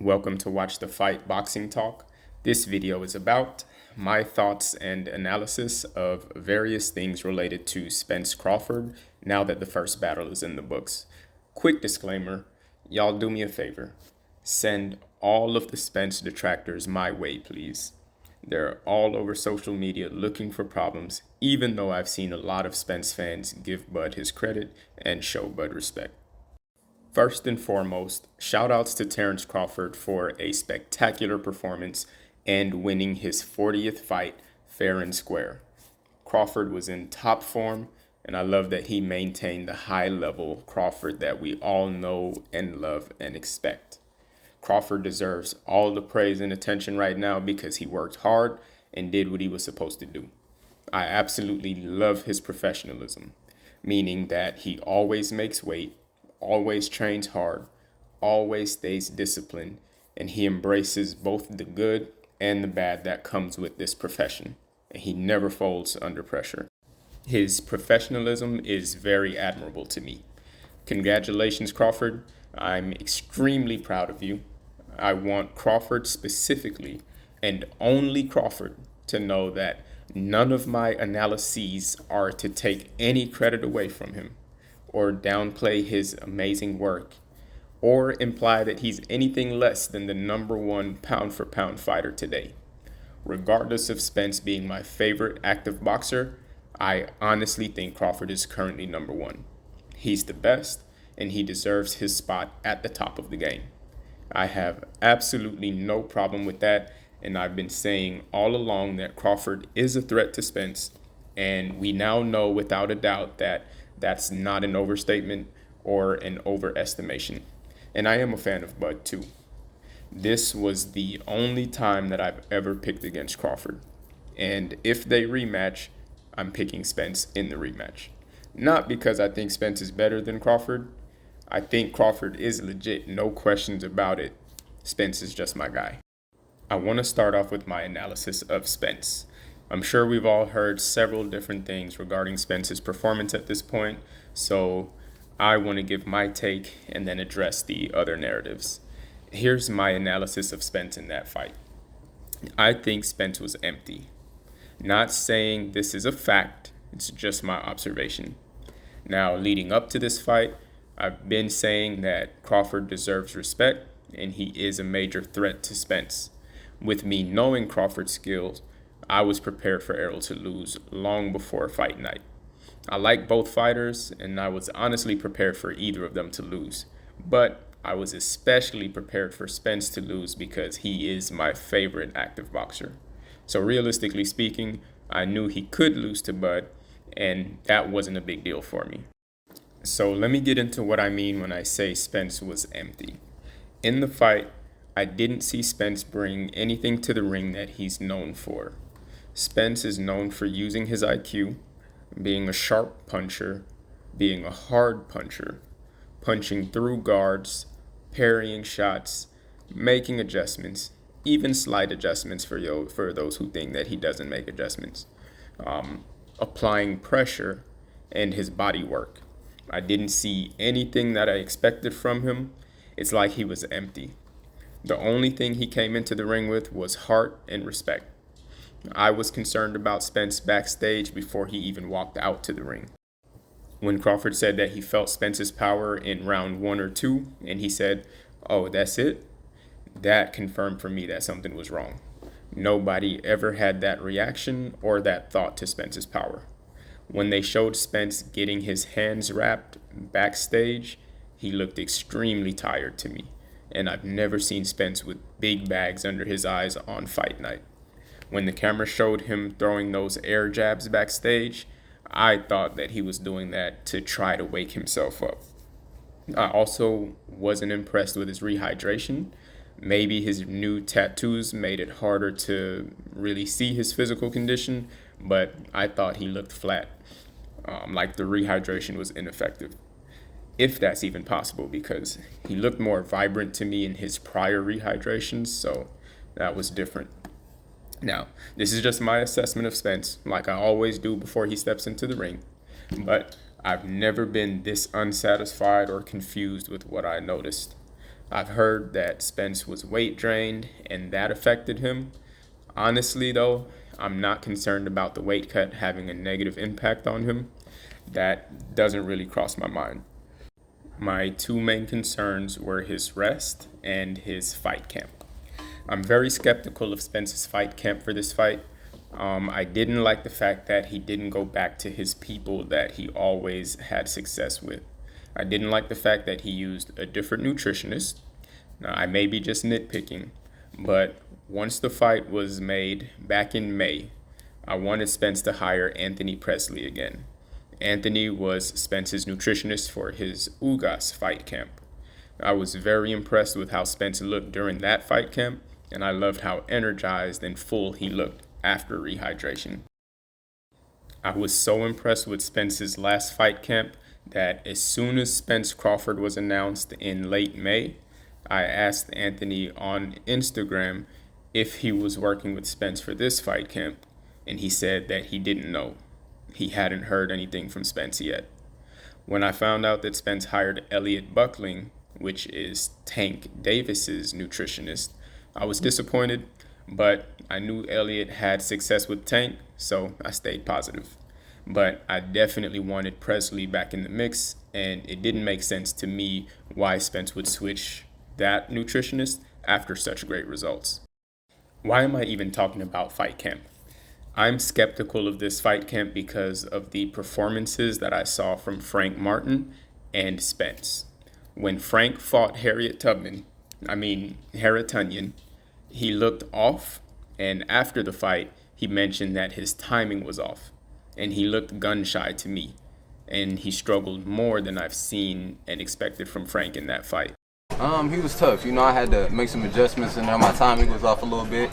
Welcome to Watch the Fight Boxing Talk. This video is about my thoughts and analysis of various things related to Spence Crawford now that the first battle is in the books. Quick disclaimer, y'all do me a favor. Send all of the Spence detractors my way, please. They're all over social media looking for problems, even though I've seen a lot of Spence fans give Bud his credit and show Bud respect. First and foremost, shoutouts to Terrence Crawford for a spectacular performance and winning his 40th fight fair and square. Crawford was in top form, and I love that he maintained the high-level Crawford that we all know and love and expect. Crawford deserves all the praise and attention right now because he worked hard and did what he was supposed to do. I absolutely love his professionalism, meaning that he always makes weight, always trains hard, always stays disciplined, and he embraces both the good and the bad that comes with this profession, and he never folds under pressure. His professionalism is very admirable to me. Congratulations, Crawford. I'm extremely proud of you. I want Crawford specifically, and only Crawford, to know that none of my analyses are to take any credit away from him, or downplay his amazing work, or imply that he's anything less than the #1 pound-for-pound fighter today. Regardless of Spence being my favorite active boxer, I honestly think Crawford is currently #1. He's the best, and he deserves his spot at the top of the game. I have absolutely no problem with that, and I've been saying all along that Crawford is a threat to Spence, and we now know without a doubt that that's not an overstatement or an overestimation. And I am a fan of Bud too. This was the only time that I've ever picked against Crawford. And if they rematch, I'm picking Spence in the rematch. Not because I think Spence is better than Crawford. I think Crawford is legit, no questions about it. Spence is just my guy. I want to start off with my analysis of Spence. I'm sure we've all heard several different things regarding Spence's performance at this point, so I want to give my take and then address the other narratives. Here's my analysis of Spence in that fight. I think Spence was empty. Not saying this is a fact, it's just my observation. Now, leading up to this fight, I've been saying that Crawford deserves respect and he is a major threat to Spence. With me knowing Crawford's skills, I was prepared for Errol to lose long before fight night. I like both fighters, and I was honestly prepared for either of them to lose. But I was especially prepared for Spence to lose because he is my favorite active boxer. So realistically speaking, I knew he could lose to Bud, and that wasn't a big deal for me. So let me get into what I mean when I say Spence was empty. In the fight, I didn't see Spence bring anything to the ring that he's known for. Spence is known for using his IQ, being a sharp puncher, being a hard puncher, punching through guards, parrying shots, making adjustments, even slight adjustments for those who think that he doesn't make adjustments, applying pressure, and his body work. I didn't see anything that I expected from him. It's like he was empty. The only thing he came into the ring with was heart and respect. I was concerned about Spence backstage before he even walked out to the ring. When Crawford said that he felt Spence's power in round 1 or 2, and he said, "Oh, that's it," that confirmed for me that something was wrong. Nobody ever had that reaction or that thought to Spence's power. When they showed Spence getting his hands wrapped backstage, he looked extremely tired to me, and I've never seen Spence with big bags under his eyes on fight night. When the camera showed him throwing those air jabs backstage, I thought that he was doing that to try to wake himself up. I also wasn't impressed with his rehydration. Maybe his new tattoos made it harder to really see his physical condition, but I thought he looked flat, like the rehydration was ineffective. If that's even possible, because he looked more vibrant to me in his prior rehydrations, so that was different. Now, this is just my assessment of Spence, like I always do before he steps into the ring, but I've never been this unsatisfied or confused with what I noticed. I've heard that Spence was weight drained and that affected him. Honestly, though, I'm not concerned about the weight cut having a negative impact on him. That doesn't really cross my mind. My two main concerns were his rest and his fight camp. I'm very skeptical of Spence's fight camp for this fight. I didn't like the fact that he didn't go back to his people that he always had success with. I didn't like the fact that he used a different nutritionist. Now, I may be just nitpicking, but once the fight was made back in May, I wanted Spence to hire Anthony Presley again. Anthony was Spence's nutritionist for his Ugas fight camp. I was very impressed with how Spence looked during that fight camp, and I loved how energized and full he looked after rehydration. I was so impressed with Spence's last fight camp that as soon as SpenceCrawford was announced in late May, I asked Anthony on Instagram if he was working with Spence for this fight camp, and he said that he didn't know. He hadn't heard anything from Spence yet. When I found out that Spence hired Elliot Buckling, which is Tank Davis's nutritionist, I was disappointed, but I knew Elliot had success with Tank, so I stayed positive. But I definitely wanted Presley back in the mix, and it didn't make sense to me why Spence would switch that nutritionist after such great results. Why am I even talking about fight camp? I'm skeptical of this fight camp because of the performances that I saw from Frank Martin and Spence. When Frank fought Harriet Tubman, he looked off, and after the fight, he mentioned that his timing was off, and he looked gun shy to me, and he struggled more than I've seen and expected from Frank in that fight. He was tough. I had to make some adjustments, and my timing was off a little bit.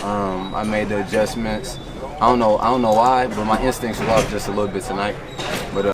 I made the adjustments. I don't know why, but my instincts was off just a little bit tonight. But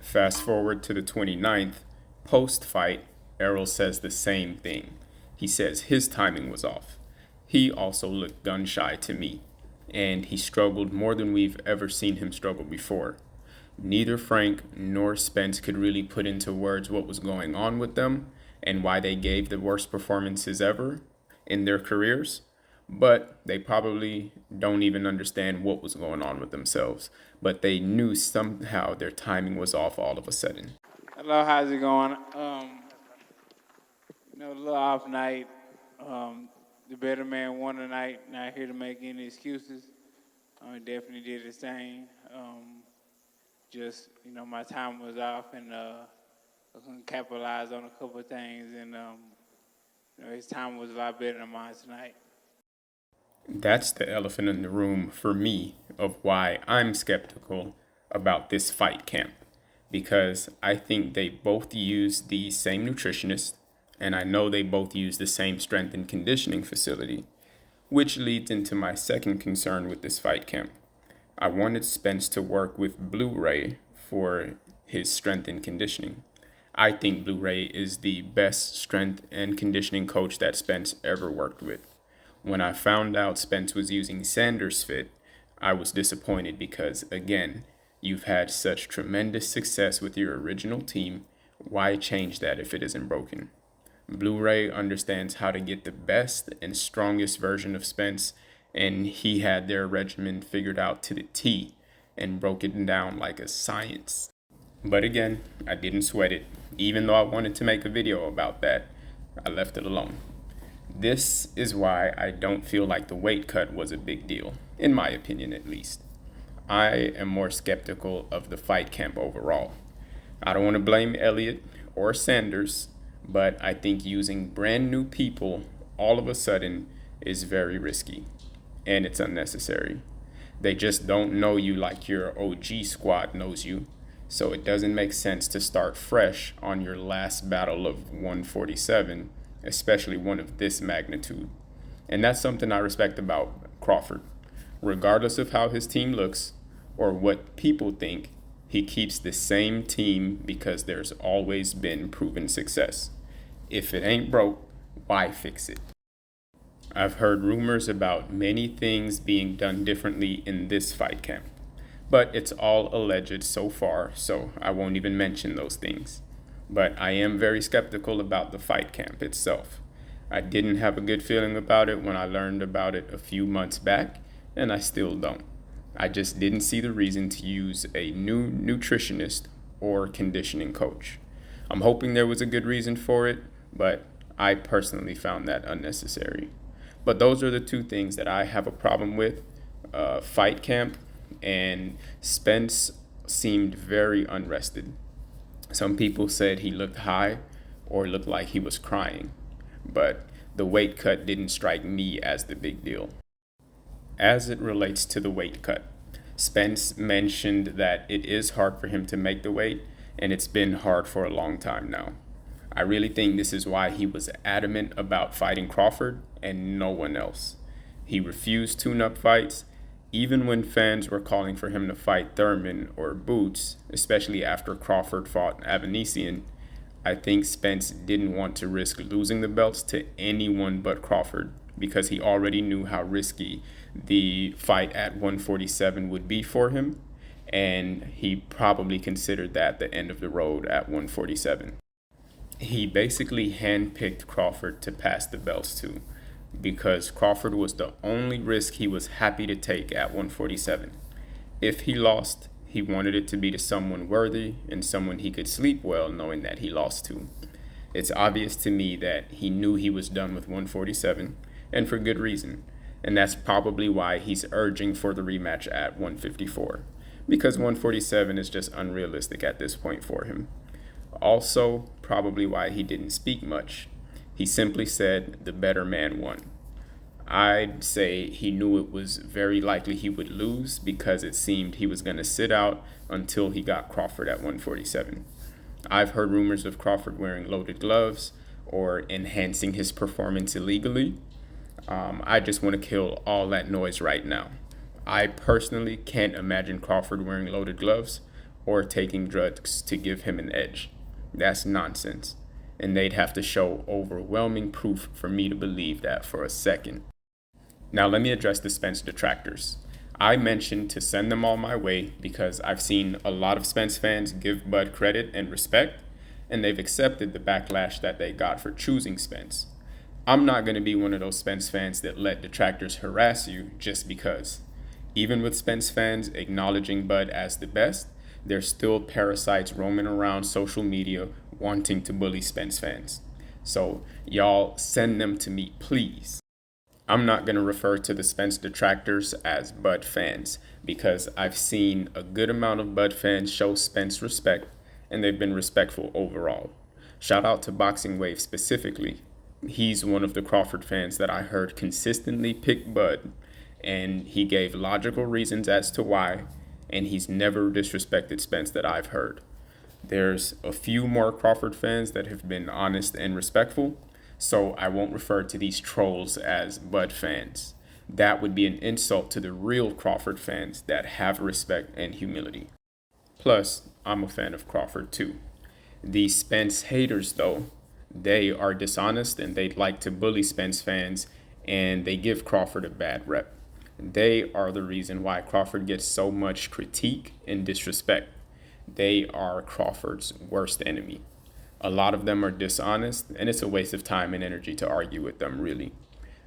Fast forward to the 29th, post-fight, Errol says the same thing. He says his timing was off. He also looked gun-shy to me, and he struggled more than we've ever seen him struggle before. Neither Frank nor Spence could really put into words what was going on with them and why they gave the worst performances ever in their careers, but they probably don't even understand what was going on with themselves. But they knew somehow their timing was off all of a sudden. Hello, how's it going? A little off night. The better man won tonight. Not here to make any excuses. Definitely did the same. My time was off, and I couldn't capitalize on a couple of things, and his time was a lot better than mine tonight. That's the elephant in the room for me of why I'm skeptical about this fight camp, because I think they both use the same nutritionist, and I know they both use the same strength and conditioning facility, which leads into my second concern with this fight camp. I wanted Spence to work with Blu-ray for his strength and conditioning. I think Blu-ray is the best strength and conditioning coach that Spence ever worked with. When I found out Spence was using Sanders Fit, I was disappointed because, again, you've had such tremendous success with your original team. Why change that if it isn't broken? Blu-ray understands how to get the best and strongest version of Spence, and he had their regimen figured out to the T and broke it down like a science. But again, I didn't sweat it. Even though I wanted to make a video about that, I left it alone. This is why I don't feel like the weight cut was a big deal, in my opinion at least. I am more skeptical of the fight camp overall. I don't want to blame Elliot or Sanders, but I think using brand new people all of a sudden is very risky, and it's unnecessary. They just don't know you like your OG squad knows you, so it doesn't make sense to start fresh on your last battle of 147, especially one of this magnitude. And that's something I respect about Crawford. Regardless of how his team looks or what people think, he keeps the same team because there's always been proven success. If it ain't broke, why fix it? I've heard rumors about many things being done differently in this fight camp, but it's all alleged so far, so I won't even mention those things. but I am very skeptical about the fight camp itself. I didn't have a good feeling about it when I learned about it a few months back, and I still don't. I just didn't see the reason to use a new nutritionist or conditioning coach. I'm hoping there was a good reason for it, but I personally found that unnecessary. But those are the two things that I have a problem with, fight camp, and Spence seemed very unrested. Some people said he looked high or looked like he was crying, but the weight cut didn't strike me as the big deal. As it relates to the weight cut, Spence mentioned that it is hard for him to make the weight, and it's been hard for a long time now. I really think this is why he was adamant about fighting Crawford and no one else. He refused tune-up fights, even when fans were calling for him to fight Thurman or Boots, especially after Crawford fought Avanesian. I think Spence didn't want to risk losing the belts to anyone but Crawford because he already knew how risky the fight at 147 would be for him, and he probably considered that the end of the road at 147. He basically handpicked Crawford to pass the belts to because Crawford was the only risk he was happy to take at 147. If he lost, he wanted it to be to someone worthy and someone he could sleep well knowing that he lost to. It's obvious to me that he knew he was done with 147, and for good reason. And that's probably why he's urging for the rematch at 154, because 147 is just unrealistic at this point for him. Also, probably why he didn't speak much. He simply said the better man won. I'd say he knew it was very likely he would lose because it seemed he was going to sit out until he got Crawford at 147. I've heard rumors of Crawford wearing loaded gloves or enhancing his performance illegally. I just want to kill all that noise right now. I personally can't imagine Crawford wearing loaded gloves or taking drugs to give him an edge. That's nonsense, and they'd have to show overwhelming proof for me to believe that for a second. Now let me address the Spence detractors. I mentioned to send them all my way because I've seen a lot of Spence fans give Bud credit and respect, and they've accepted the backlash that they got for choosing Spence. I'm not going to be one of those Spence fans that let detractors harass you just because. Even with Spence fans acknowledging Bud as the best, there's still parasites roaming around social media wanting to bully Spence fans. So y'all send them to me, please. I'm not going to refer to the Spence detractors as Bud fans because I've seen a good amount of Bud fans show Spence respect, and they've been respectful overall. Shout out to Boxing Wave specifically. He's one of the Crawford fans that I heard consistently pick Bud, and he gave logical reasons as to why, and he's never disrespected Spence that I've heard. There's a few more Crawford fans that have been honest and respectful, so I won't refer to these trolls as Bud fans. That would be an insult to the real Crawford fans that have respect and humility. Plus, I'm a fan of Crawford too. The Spence haters, though, they are dishonest and they'd like to bully Spence fans, and they give Crawford a bad rep. They are the reason why Crawford gets so much critique and disrespect. They are Crawford's worst enemy. A lot of them are dishonest, and it's a waste of time and energy to argue with them, really.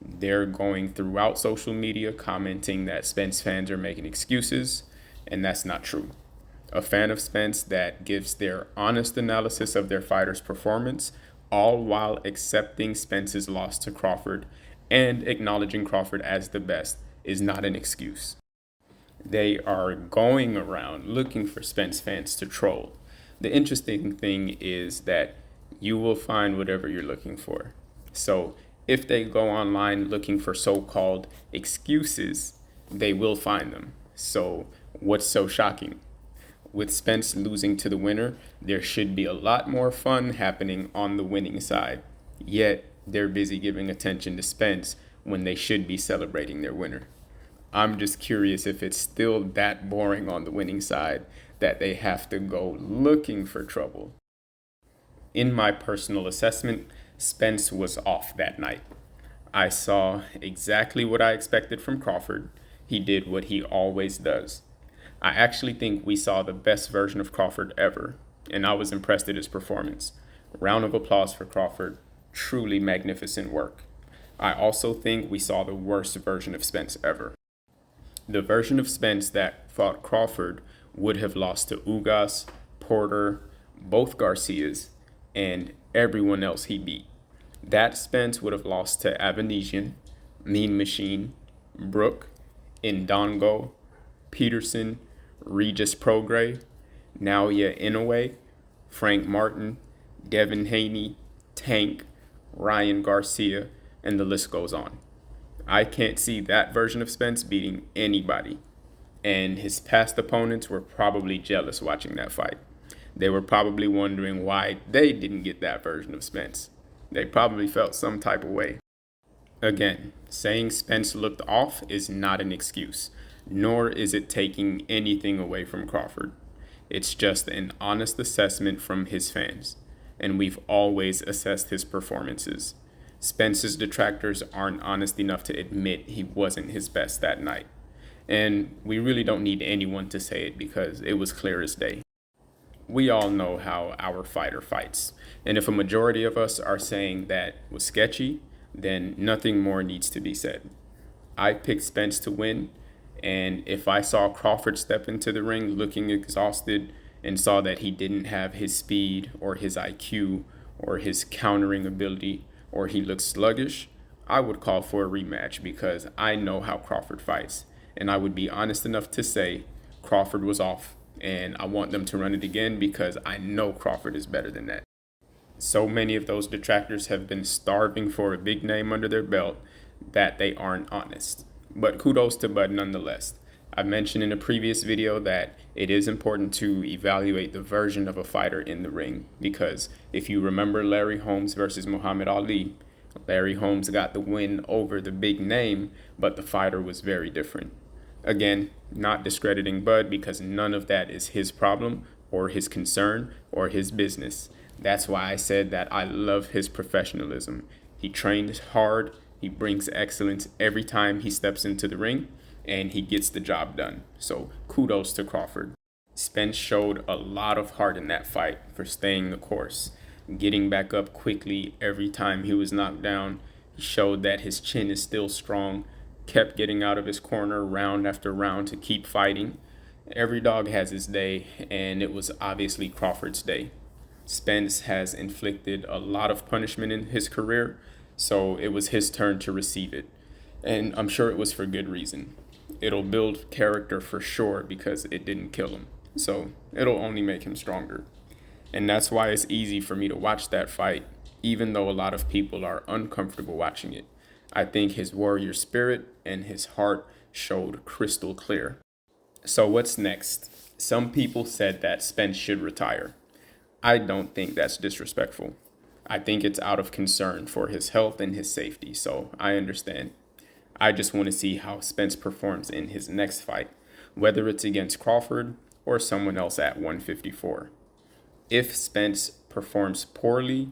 They're going throughout social media commenting that Spence fans are making excuses, and that's not true. A fan of Spence that gives their honest analysis of their fighter's performance, all while accepting Spence's loss to Crawford and acknowledging Crawford as the best, is not an excuse. They are going around looking for Spence fans to troll. The interesting thing is that you will find whatever you're looking for. So if they go online looking for so-called excuses, they will find them. So what's so shocking? With Spence losing to the winner, there should be a lot more fun happening on the winning side. Yet they're busy giving attention to Spence when they should be celebrating their winner. I'm just curious if it's still that boring on the winning side that they have to go looking for trouble. In my personal assessment, Spence was off that night. I saw exactly what I expected from Crawford. He did what he always does. I actually think we saw the best version of Crawford ever. and I was impressed at his performance. Round of applause for Crawford. Truly magnificent work. I also think we saw the worst version of Spence ever. The version of Spence that fought Crawford would have lost to Ugas, Porter, both Garcias, and everyone else he beat. That Spence would have lost to Avanesian, Mean Machine, Brook, Indongo, Peterson, Regis Prograis, Naoya Inoue, Frank Martin, Devin Haney, Tank, Ryan Garcia, and the list goes on. I can't see that version of Spence beating anybody. And his past opponents were probably jealous watching that fight. They were probably wondering why they didn't get that version of Spence. They probably felt some type of way. Again, saying Spence looked off is not an excuse, nor is it taking anything away from Crawford. It's just an honest assessment from his fans, and we've always assessed his performances. Spence's detractors aren't honest enough to admit he wasn't his best that night. And we really don't need anyone to say it because it was clear as day. We all know how our fighter fights, and if a majority of us are saying that was sketchy, then nothing more needs to be said. I picked Spence to win, and if I saw Crawford step into the ring looking exhausted and saw that he didn't have his speed or his IQ or his countering ability or he looked sluggish, I would call for a rematch because I know how Crawford fights, and I would be honest enough to say Crawford was off, and I want them to run it again because I know Crawford is better than that. So many of those detractors have been starving for a big name under their belt that they aren't honest. But kudos to Bud nonetheless. I mentioned in a previous video that it is important to evaluate the version of a fighter in the ring because if you remember Larry Holmes versus Muhammad Ali, Larry Holmes got the win over the big name, but the fighter was very different. Again, not discrediting Bud because none of that is his problem or his concern or his business. That's why I said that I love his professionalism. He trains hard, he brings excellence every time he steps into the ring, and he gets the job done. So kudos to Crawford. Spence showed a lot of heart in that fight for staying the course, getting back up quickly every time he was knocked down. He showed that his chin is still strong, kept getting out of his corner round after round to keep fighting. Every dog has his day, and it was obviously Crawford's day. Spence has inflicted a lot of punishment in his career, so it was his turn to receive it. And I'm sure it was for good reason. It'll build character for sure because it didn't kill him. So it'll only make him stronger. And that's why it's easy for me to watch that fight, even though a lot of people are uncomfortable watching it. I think his warrior spirit and his heart showed crystal clear. So what's next? Some people said that Spence should retire. I don't think that's disrespectful. I think it's out of concern for his health and his safety, so I understand. I just want to see how Spence performs in his next fight, whether it's against Crawford or someone else at 154. If Spence performs poorly,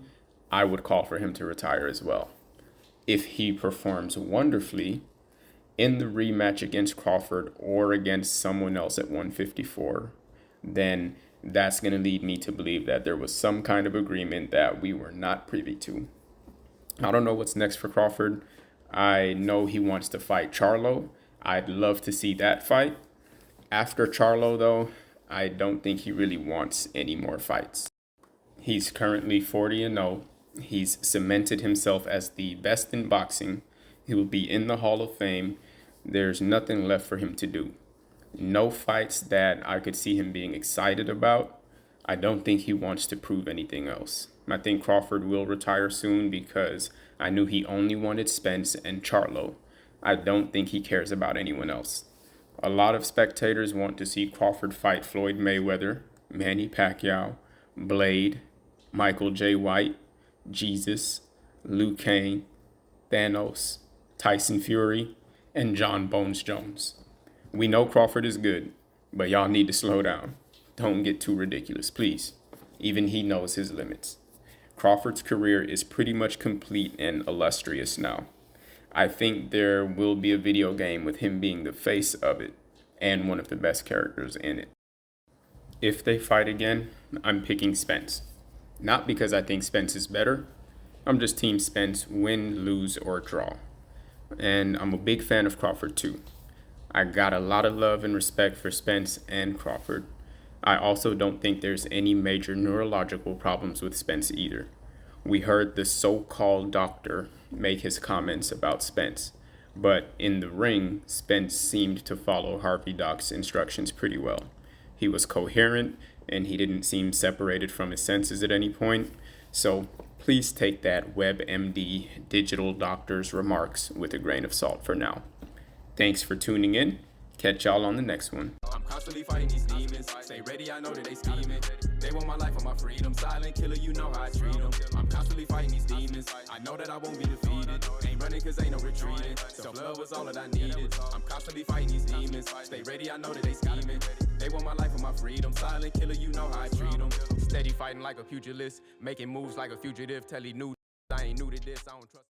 I would call for him to retire as well. If he performs wonderfully in the rematch against Crawford or against someone else at 154, then that's going to lead me to believe that there was some kind of agreement that we were not privy to. I don't know what's next for Crawford. I know he wants to fight Charlo. I'd love to see that fight. After Charlo, though, I don't think he really wants any more fights. He's currently 40-0. He's cemented himself as the best in boxing. He will be in the Hall of Fame. There's nothing left for him to do. No fights that I could see him being excited about. I don't think he wants to prove anything else. I think Crawford will retire soon because I knew he only wanted Spence and Charlo. I don't think he cares about anyone else. A lot of spectators want to see Crawford fight Floyd Mayweather, Manny Pacquiao, Blade, Michael J. White, Jesus, Luke Kane, Thanos, Tyson Fury, and John Bones Jones. We know Crawford is good, but y'all need to slow down. Don't get too ridiculous, please. Even he knows his limits. Crawford's career is pretty much complete and illustrious now. I think there will be a video game with him being the face of it and one of the best characters in it. If they fight again, I'm picking Spence. Not because I think Spence is better. I'm just Team Spence, win, lose, or draw. And I'm a big fan of Crawford too. I got a lot of love and respect for Spence and Crawford. I also don't think there's any major neurological problems with Spence either. We heard the so-called doctor make his comments about Spence, but in the ring, Spence seemed to follow Harvey Doc's instructions pretty well. He was coherent, and he didn't seem separated from his senses at any point, so please take that WebMD digital doctor's remarks with a grain of salt for now. Thanks for tuning in. Catch y'all on the next one. I'm constantly fighting these demons. Stay ready, I know that they scheming. They want my life and my freedom. Silent killer, you know how I treat them. I'm constantly fighting these demons. I know that I won't be defeated. Ain't running cause ain't no retreating. Self-love was all that I needed. I'm constantly fighting these demons. Stay ready, I know that they scheming. They want my life and my freedom. Silent killer, you know how I treat them. Steady fighting like a pugilist. Making moves like a fugitive. Tell he knew I ain't new to this. I don't trust.